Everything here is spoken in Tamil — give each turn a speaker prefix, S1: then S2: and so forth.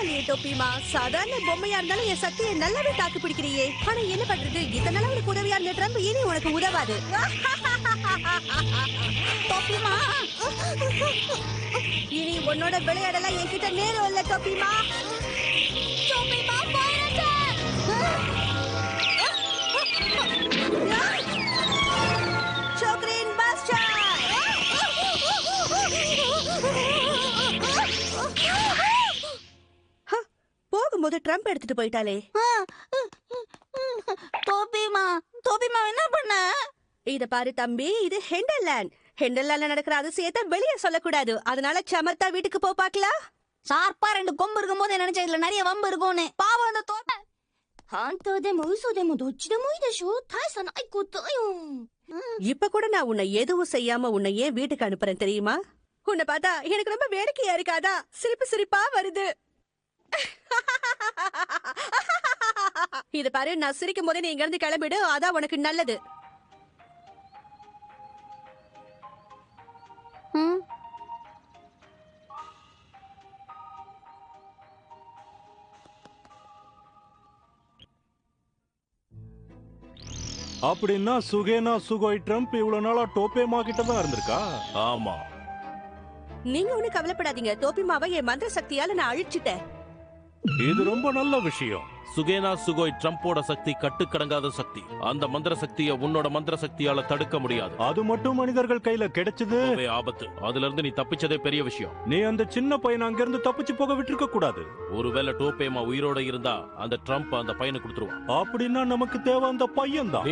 S1: பரவாயில்லையே டோப்பிமா, சாதாரண பொம்மையா இருந்தாலும் என் சக்தியை நல்லாவே தாக்கு பிடிக்கிறியே. ஆனா என்ன பண்றது, இத்தனை நாள் உனக்கு உதவியா இருந்த ட்ரம்ப் இனி உனக்கு உதவாது. டோப்பிமா, இனி உன்னோட விளையாடலாம் என்கிட்ட நேரம் இல்ல டோப்பிமா. டோப்பிமா போயிடுச்சு. சோக்ரீன் பாஸ்டர். போகும்போது ட்ரம்ப் எடுத்துட்டு போயிட்டாலே.
S2: தோபிமா என்ன பண்ண?
S1: இத பாரு தம்பி, இது ஹெண்டர்லேண்ட். ஹெண்டர்லேண்ட்ல நடக்கிற அதிசயத்தை வெளியே சொல்லக்கூடாது. அதனால சமத்தா வீட்டுக்கு போ பாக்கலாம்.
S2: சார்பா 2 கொம்பு இருக்கும் போது நினைச்சேன் இதுல நிறைய வம்பு இருக்கும்னு. பாவம் அந்த தோட்ட.
S1: இப்ப கூட நான் உன்னை எதுவும் செய்யாம உன்னை ஏன் வீட்டுக்கு அனுப்புறேன் தெரியுமா? உன்னை பார்த்தா எனக்கு ரொம்ப வேடிக்கையா இருக்காதா? சிரிப்பு சிரிப்பா வருது. இது பாரு, நான் சிரிக்கும் போதே நீ இங்க இருந்து கிளம்பிடு. அதான் உனக்கு நல்லது.
S3: அப்படின்னா சுகேனா சுகோய் ட்ரம்ப் இவ்வளவு நாளா டோபேமா கிட்ட தான் இருந்திருக்கா?
S4: ஆமா,
S1: நீங்க ஒண்ணு கவலைப்படாதீங்க. டோப்பிமாவை என் மந்திர சக்தியால நான் அழிச்சிட்டேன்.
S3: இது ரொம்ப நல்ல விஷயம்.
S4: சுகேனா சுகோய் ட்ரம்போட சக்தி கட்டுக்கடங்காத சக்தி. அந்த மந்திர சக்தியை உன்னோட மந்திர சக்தியால தடுக்க முடியாது.
S3: அது மட்டும் மனிதர்கள் கையில கிடைச்சது
S4: ரொம்பவே ஆபத்து. அதுல இருந்து நீ தப்பிச்சதே பெரிய விஷயம்.
S3: நீ அந்த சின்ன பையன் அங்க இருந்து தப்பிச்சு போக விட்டுருக்க கூடாது.
S4: ஒருவேளை டோபேமா உயிரோட இருந்தா அந்த ட்ரம்ப் அந்த பையனை கொடுத்துருவான்.
S3: அப்படின்னா நமக்கு தேவை அந்த பையன் தான்.